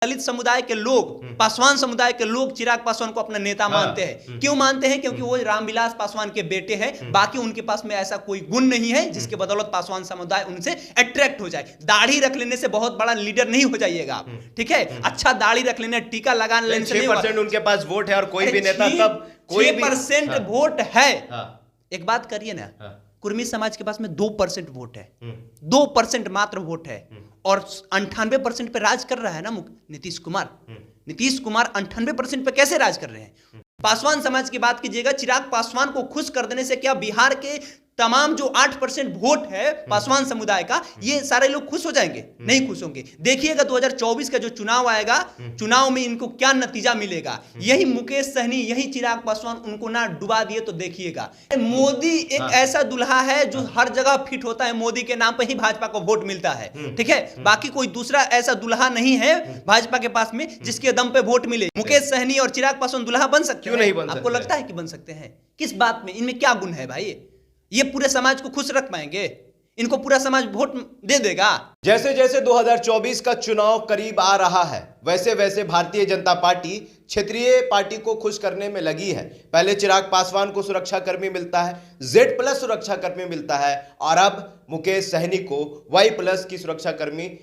दलित समुदाय के लोग, पासवान समुदाय के लोग चिराग पासवान को अपना नेता मानते हैं। क्यों मानते हैं? क्योंकि वो रामविलास पासवान के बेटे हैं। बाकी उनके पास में ऐसा कोई गुण नहीं है जिसके बदौलत पासवान समुदाय उनसे अट्रैक्ट हो जाए। दाढ़ी रख लेने से बहुत बड़ा लीडर नहीं हो जाइएगा आप, ठीक है? अच्छा दाढ़ी रख लेने, टीका लगा लेने से 6% उनके पास वोट है और कोई भी नेता तब कोई 6% वोट है। एक बात करिए ना, कुर्मी समाज के पास में 2% वोट है, 2% मात्र वोट है और 98% पे राज कर रहा है ना नीतीश कुमार। नीतीश कुमार 98% पे कैसे राज कर रहे हैं? पासवान समाज की बात कीजिएगा, चिराग पासवान को खुश कर देने से क्या बिहार के तमाम जो 8% वोट है पासवान समुदाय का, ये सारे लोग खुश हो जाएंगे? नहीं खुश होंगे। देखिएगा 2024 का जो चुनाव आएगा, चुनाव में इनको क्या नतीजा मिलेगा। यही मुकेश सहनी, यही चिराग पासवान उनको ना डुबा दिए तो देखिएगा। मोदी एक ऐसा दुल्हा है जो हर जगह फिट होता है, मोदी के नाम पर ही भाजपा को वोट मिलता है, ठीक है? बाकी कोई दूसरा ऐसा दुल्हा नहीं है भाजपा के पास में जिसके दम पे वोट मिले। मुकेश सहनी और चिराग पासवान दुल्हा बन सकते हैं? आपको लगता है कि बन सकते हैं? किस बात में? इनमें क्या गुण है भाई? ये पूरे समाज को खुश रख पाएंगे? इनको पूरा समाज वोट दे देगा? जैसे जैसे 2024 का चुनाव करीब आ रहा है, वैसे वैसे भारतीय जनता पार्टी क्षेत्रीय पार्टी को खुश करने में लगी है। पहले चिराग पासवान को सुरक्षा कर्मी मिलता है, Z+ सुरक्षा कर्मी मिलता है और अब मुकेश सहनी को Y+ की सुरक्षा कर्मी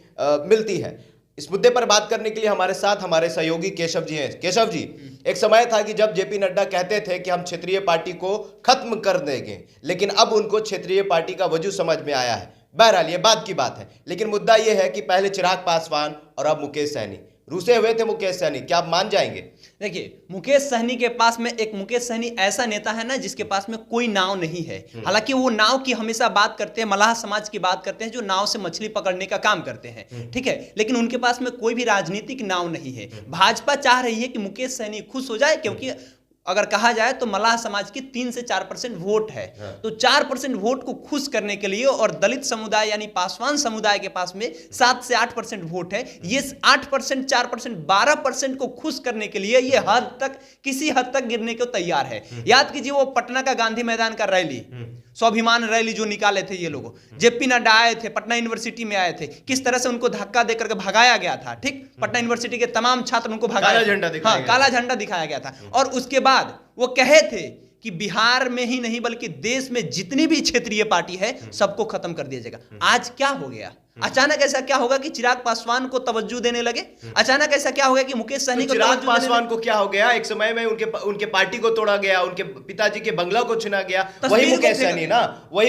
मिलती है। इस मुद्दे पर बात करने के लिए हमारे साथ हमारे सहयोगी केशव जी हैं। केशव जी, एक समय था कि जब जेपी नड्डा कहते थे कि हम क्षेत्रीय पार्टी को खत्म कर देंगे, लेकिन अब उनको क्षेत्रीय पार्टी का वजूद समझ में आया है। बहरहाल ये बात की बात है, लेकिन मुद्दा यह है कि पहले चिराग पासवान और अब मुकेश सहनी, रूसे हुए थे मुकेश सहनी, क्या आप मान जाएंगे? देखिए, मुकेश सहनी के पास में एक मुकेश सहनी ऐसा नेता है ना जिसके पास में कोई नाव नहीं है। हालांकि वो नाव की हमेशा बात करते हैं, मलाह समाज की बात करते हैं जो नाव से मछली पकड़ने का काम करते हैं, ठीक है? लेकिन उनके पास में कोई भी राजनीतिक नाव नहीं है। भाजपा चाह रही है कि मुकेश सहनी खुश हो जाए, क्योंकि अगर कहा जाए तो मलाह समाज की 3 से 4% वोट है। तो 4% वोट को खुश करने के लिए, और दलित समुदाय यानी पासवान समुदाय के पास में 7 से 8% वोट है, ये 8%, 4%, 12% को खुश करने के लिए ये किसी हद तक गिरने को तैयार है। याद कीजिए वो पटना का गांधी मैदान का रैली, स्वाभिमान रैली जो निकाले थे ये लोग, जेपी नड्डा आए थे, पटना यूनिवर्सिटी में आए थे, किस तरह से उनको धक्का देकर के भगाया गया था, ठीक? पटना यूनिवर्सिटी के तमाम छात्र उनको भगाया, काला झंडा दिखाया गया था। और उसके बाद वो कहे थे कि बिहार में ही नहीं बल्कि देश में जितनी भी क्षेत्रीय पार्टी है सबको खत्म कर दिया जाएगा। आज क्या हो गया? अचानक ऐसा क्या होगा कि चिराग पासवान को तवज्जो देने लगे? अचानक ऐसा क्या हो गया कि मुकेश सहनी को चिराग पासवान को क्या हो गया? एक समय में उनके पार्टी को तोड़ा गया, उनके पिताजी के बंगला को छीना गया। वही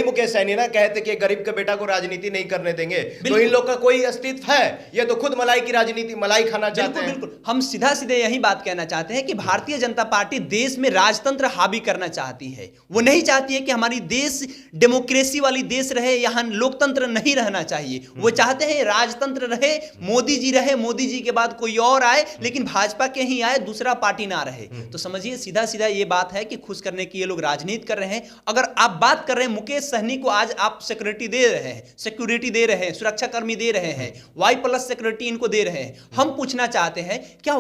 मुकेश सहनी ना कहते कि गरीब के बेटा को राजनीति नहीं करने देंगे। तो इन लोग का कोई अस्तित्व है? ये तो खुद मलाई की राजनीति, मलाई खाना चाहते हैं। बिल्कुल, हम सीधा सीधे यही बात कहना चाहते हैं कि भारतीय जनता पार्टी देश में राजतंत्र हावी करना चाहती है। वो नहीं चाहती है कि हमारी देश डेमोक्रेसी वाली देश रहे, यहाँ लोकतंत्र नहीं रहना चाहिए। वो चाहते हैं राजतंत्र रहे, मोदी जी रहे, मोदी जी के बाद कोई और आए, लेकिन भाजपा के ही आए, दूसरा पार्टी ना रहे। तो समझिए सीधा सीधा ये बात है कि खुश करने की ये लोग राजनीति कर रहे हैं। अगर आप बात कर रहे हैं मुकेश सहनी को आज आप सिक्योरिटी दे रहे हैं, सुरक्षा कर्मी दे रहे हैं, Y+ सिक्योरिटी इनको दे रहे हैं, हम पूछना चाहते हैं क्या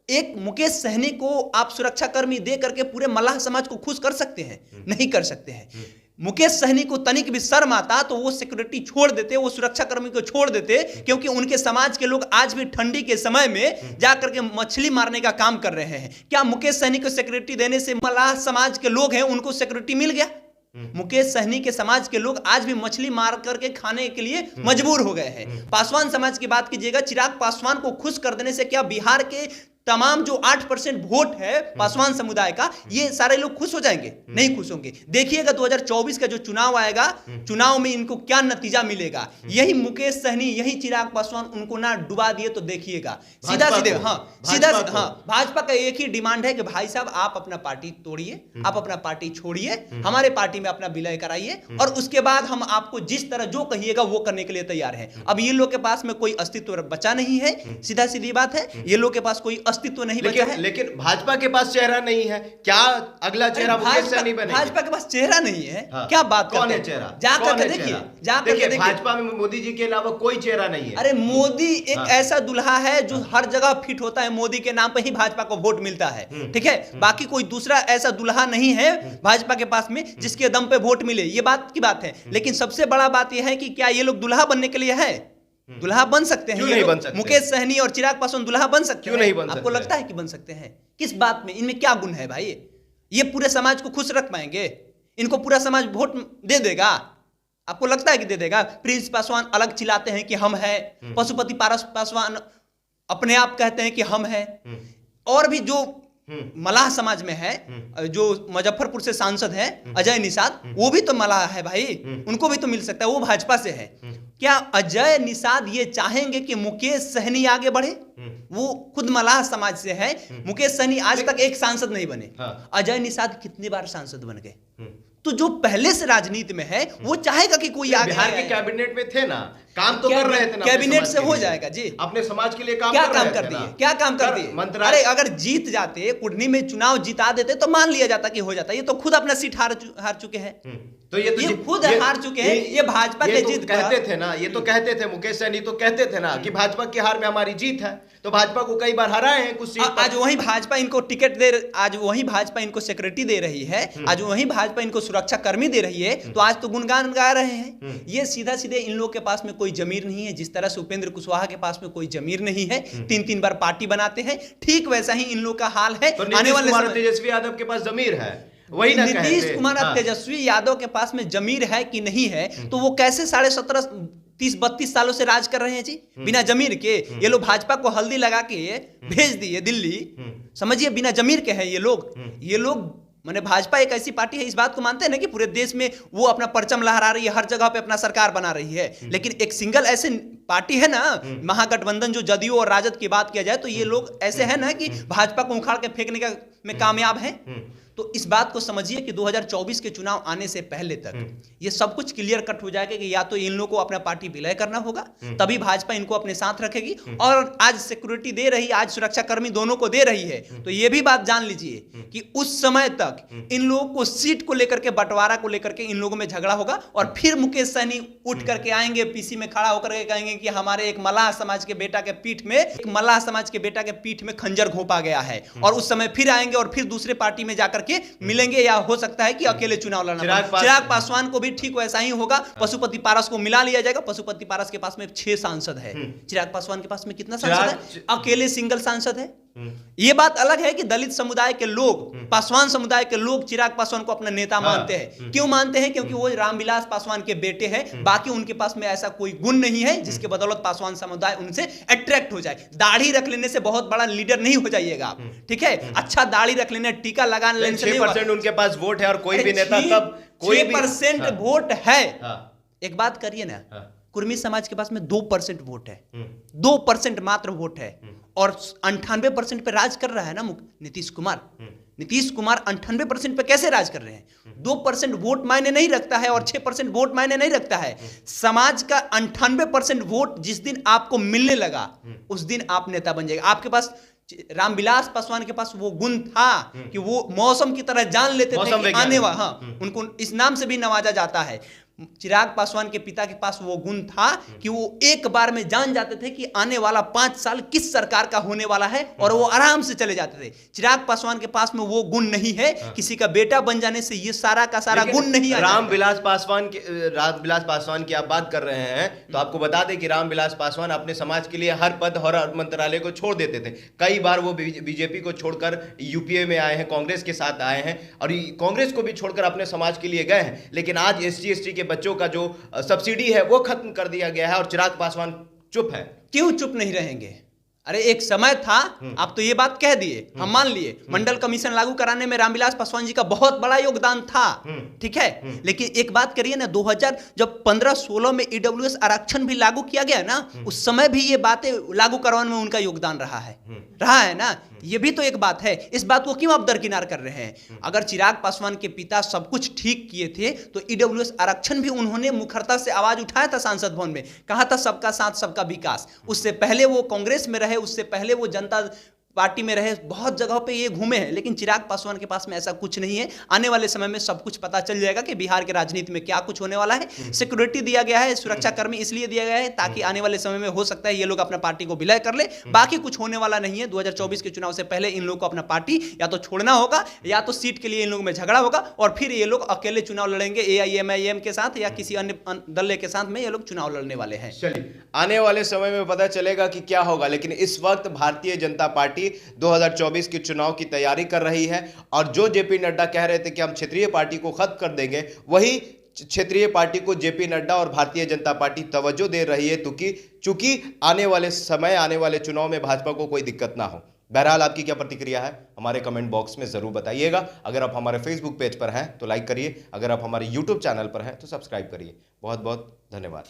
एक मुकेश सहनी को आप सुरक्षा कर्मी दे करके पूरे मल्लाह समाज को खुश कर सकते हैं? नहीं कर सकते हैं। मुकेश सहनी को तनिक भी शर्म आता तो वो सिक्योरिटी छोड़ देते, वो सुरक्षा कर्मी को छोड़ देते, क्योंकि उनके समाज के लोग आज भी ठंडी के समय में जाकर के मछली मारने का काम कर रहे हैं। क्या मुकेश सहनी को सिक्योरिटी देने से मलाह समाज के लोग हैं उनको सिक्योरिटी मिल गया? मुकेश सहनी के समाज के लोग आज भी मछली मार करके खाने के लिए मजबूर हो गए हैं। पासवान समाज की बात कीजिएगा, चिराग पासवान को खुश कर देने से क्या बिहार के तमाम जो 8% वोट है पासवान समुदाय का, ये सारे लोग खुश हो जाएंगे? नहीं खुश होंगे। देखिएगा 2024 का जो चुनाव आएगा, चुनाव में इनको क्या नतीजा मिलेगा। यही मुकेश सहनी, यही चिराग पासवान उनको ना डुबा दिए तो देखिएगा। सीधा भाजपा का एक ही डिमांड है कि भाई साहब आप अपना पार्टी तोड़िए, आप अपना पार्टी छोड़िए, हमारे पार्टी में अपना विलय कराइए, और उसके बाद हम आपको जिस तरह जो कहिएगा वो करने के लिए तैयार हैं। अब ये लोग के पास में कोई अस्तित्व बचा नहीं है, सीधा सीधी बात है, ये लोग के पास कोई अस्तित्व नहीं बचा है। लेकिन भाजपा के पास चेहरा नहीं है, क्या अगला चेहरा मुकेश सहनी बनेगा? भाजपा के पास चेहरा नहीं है, क्या बात करते हैं? कौन है चेहरा? जाकर देखिए, भाजपा में मोदी जी के अलावा कोई चेहरा नहीं है। अरे मोदी एक ऐसा दुल्हा है जो हर जगह फिट होता है, मोदी के नाम पर ही भाजपा को वोट मिलता है, ठीक है? बाकी कोई दूसरा ऐसा दुल्हा नहीं है भाजपा के पास में जिसके दम पे वोट मिले, ये बात की बात है। लेकिन सबसे बड़ा बात यह है कि क्या ये लोग दुल्हा बनने के लिए है? दुल्हा बन सकते हैं क्यों ये नहीं लोग? बन सकते? मुकेश सहनी और चिराग पासवान दुल्हा बन सकते क्यों हैं? नहीं बन आपको सकते? लगता है कि बन सकते हैं? किस बात में? इनमें क्या गुण है भाई? ये पूरे समाज को खुश रख पाएंगे? इनको पूरा समाज वोट दे देगा? आपको लगता है कि दे देगा? प्रिंस पासवान अलग चिल्लाते हैं कि हम है, पशुपति पासवान अपने आप कहते हैं कि हम है, और भी जो मलाह समाज में है, जो मुजफ्फरपुर से सांसद है अजय निषाद, वो भी तो मलाह है भाई, उनको भी तो मिल सकता है, वो भाजपा से है। क्या अजय निषाद ये चाहेंगे कि मुकेश सहनी आगे बढ़े? वो खुद मलाह समाज से है। मुकेश सहनी आज तक एक सांसद नहीं बने। हाँ। अजय निषाद कितनी बार सांसद बन गए? तो जो पहले से राजनीति में है वो चाहेगा कि कोई आगे बिहार के आए। कैबिनेट में थे ना, काम तो कर रहे थे ना, कैबिनेट अपने से समाज हो के लिए। जाएगा जी। अपने समाज के लिए काम क्या कर काम रहे कर थे ना। दिए? क्या काम कर दिए? मंत्रालय अरे अगर जीत जाते, कुढ़नी में चुनाव जिता देते तो मान लिया जाता कि हो जाता। ये तो खुद अपना सीट हार चुके हैं। तो ये खुद हार चुके हैं। ये भाजपा के तो जीत कहते थे ना, ये तो कहते थे, मुकेश सहनी तो कहते थे ना कि भाजपा की हार में हमारी जीत है। तो भाजपा को कई बार हराए हैं कुछ सीट पर। आज वही भाजपा इनको टिकट दे, आज वही भाजपा इनको सिक्योरिटी दे रही है, आज वही भाजपा इनको सुरक्षा कर्मी दे रही है, तो आज तो गुणगान गा रहे हैं। ये सीधा सीधे इन लोग के पास में कोई जमीर नहीं है। जिस तरह से उपेंद्र कुशवाहा के पास में कोई जमीर नहीं है, 3-3 बार पार्टी बनाते हैं, ठीक वैसा ही इन लोग का हाल है। तो आने वाले कुमार समय तेजस्वी यादव के पास जमीर है, वही ना नीतीश कहते। कुमार और हाँ। तेजस्वी यादव के पास में जमीर है कि नहीं है, तो वो कैसे 17.5 30-32 सालों से राज कर रहे हैं जी बिना जमीर के? ये लोग भाजपा को हल्दी लगा के भेज दिए दिल्ली, समझिए बिना जमीर के हैं ये लोग। माने भाजपा एक ऐसी पार्टी है, इस बात को मानते हैं ना कि पूरे देश में वो अपना परचम लहरा रही है, हर जगह पे अपना सरकार बना रही है, लेकिन एक सिंगल ऐसे पार्टी है ना, महागठबंधन जो जदयू और राजद की बात किया जाए तो ये लोग ऐसे हैं ना कि भाजपा को उखाड़ के फेंकने का में कामयाब है। तो इस बात को समझिए कि 2024 के चुनाव आने से पहले तक ये सब कुछ क्लियर कट हो जाएगा कि या तो इन लोगों को अपना पार्टी विलय करना होगा, तभी भाजपा इनको अपने साथ रखेगी। और आज सिक्योरिटी दे रही, आज सुरक्षा कर्मी दोनों को दे रही है, तो ये भी बात जान लीजिए कि उस समय तक इन लोगों को सीट को लेकर के, बंटवारा को लेकर के इन लोगों में झगड़ा होगा, और फिर मुकेश सहनी उठ करके आएंगे, पीसी में खड़ा होकर के कहेंगे कि हमारे एक मलाह समाज के बेटा के पीठ में, एक मलाह समाज के बेटा के पीठ में खंजर घोंपा गया है। और उस समय फिर आएंगे और फिर दूसरे पार्टी में जाकर के मिलेंगे, या हो सकता है कि अकेले चुनाव लड़ना पड़े। चिराग पासवान को भी ठीक वैसा ही होगा। पशुपति पारस को मिला लिया जाएगा। पशुपति पारस के पास में 6 सांसद है, चिराग पासवान के पास में कितना सांसद है? अकेले सिंगल सांसद है। ये बात अलग है कि दलित समुदाय के लोग, पासवान समुदाय के लोग चिराग पासवान को अपना नेता मानते हैं। क्यों मानते हैं? क्योंकि वो रामविलास पासवान के बेटे हैं। बाकी उनके पास में ऐसा कोई गुण नहीं है जिसके बदौलत पासवान समुदाय उनसे अट्रैक्ट हो जाए। दाढ़ी रख लेने से बहुत बड़ा लीडर नहीं हो जाइएगा आप, ठीक है? अच्छा दाढ़ी रख लेने, टीका लगा लेने से 6% उनके पास वोट है, और कोई भी नेता तब कोई भी 6% वोट है। हाँ। एक बात करिए ना, हाँ। कुर्मी समाज के पास में 2% वोट है, 2% मात्र वोट है, और 98% पे राज कर रहा है ना नीतीश कुमार। नीतीश कुमार 98% पे कैसे राज कर रहे हैं? 2% वोट मायने नहीं रखता है और 6% वोट मायने नहीं रखता है। समाज का 98% वोट जिस दिन आपको मिलने लगा, उस दिन आप नेता बन जाएगा। आपके पास रामविलास पासवान के पास वो गुण था कि वो मौसम की तरह जान लेते थे कि आने वाला, हाँ, उनको इस नाम से भी नवाजा जाता है। चिराग पासवान के पिता के पास वो गुण था कि वो एक बार में जान जाते थे कि आने वाला 5 साल किस सरकार का होने वाला है, और वो आराम से चले जाते थे। चिराग पासवान के पास में वो गुण नहीं है। किसी का बेटा बन जाने से ये सारा का सारा गुण नहीं आ रामविलास पासवान की आप बात कर रहे हैं, तो आपको बता दें कि रामविलास पासवान अपने समाज के लिए हर पद और हर मंत्रालय को छोड़ देते थे। कई बार वो बीजेपी को छोड़कर यूपीए में आए हैं, कांग्रेस के साथ आए हैं, और कांग्रेस को भी छोड़कर अपने समाज के लिए गए हैं। लेकिन आज SC/ST के बच्चों का जो सब्सिडी है वो खत्म कर दिया गया है, और चिराग पासवान चुप है। क्यों चुप नहीं रहेंगे? अरे एक समय था, आप तो ये बात कह दिए, हम मान लिए मंडल कमीशन लागू कराने में रामविलास पासवान जी का बहुत बड़ा योगदान था, ठीक है। लेकिन एक बात करिए ना, 2000 जब 15-16 में EWS आरक्षण भी लागू किया गया ना, उस समय भी ये बातें लागू करवाने में उनका योगदान रहा है ना। ये भी तो एक बात है। इस बात को क्यों आप दरकिनार कर रहे हैं? अगर चिराग पासवान के पिता सब कुछ ठीक किए थे तो EWS आरक्षण भी उन्होंने मुखरता से आवाज उठाया था सांसद भवन में, कहा था सबका साथ सबका विकास। उससे पहले वो कांग्रेस में रहे, उससे पहले वो जनता पार्टी में रहे, बहुत जगहों पे ये घूमे हैं, लेकिन चिराग पासवान के पास में ऐसा कुछ नहीं है। आने वाले समय में सब कुछ पता चल जाएगा कि बिहार के राजनीति में क्या कुछ होने वाला है। सिक्योरिटी दिया गया है, सुरक्षा कर्मी इसलिए दिया गया है ताकि आने वाले समय में हो सकता है ये लोग अपना पार्टी को विलय कर ले, बाकी कुछ होने वाला नहीं है। 2024 के चुनाव से पहले इन लोगों को अपना पार्टी या तो छोड़ना होगा या तो सीट के लिए इन लोगों में झगड़ा होगा और फिर ये लोग अकेले चुनाव लड़ेंगे AIMIM के साथ या किसी अन्य दल के साथ में ये लोग चुनाव लड़ने वाले हैं। चलिए आने वाले समय में पता चलेगा कि क्या होगा, लेकिन इस वक्त भारतीय जनता पार्टी 2024 के चुनाव की तैयारी कर रही है और जो जेपी नड्डा कह रहे थे कि हम क्षेत्रीय पार्टी को खत्म कर देंगे, वही क्षेत्रीय पार्टी को जेपी नड्डा और भारतीय जनता पार्टी तवज्जो दे रही है, चूंकि आने वाले समय, आने वाले चुनाव में भाजपा को कोई दिक्कत ना हो। बहरहाल आपकी क्या प्रतिक्रिया है हमारे कमेंट बॉक्स में जरूर बताइएगा। अगर आप हमारे फेसबुक पेज पर हैं तो लाइक करिए, अगर आप हमारे यूट्यूब चैनल पर हैं तो सब्सक्राइब करिए। बहुत बहुत धन्यवाद।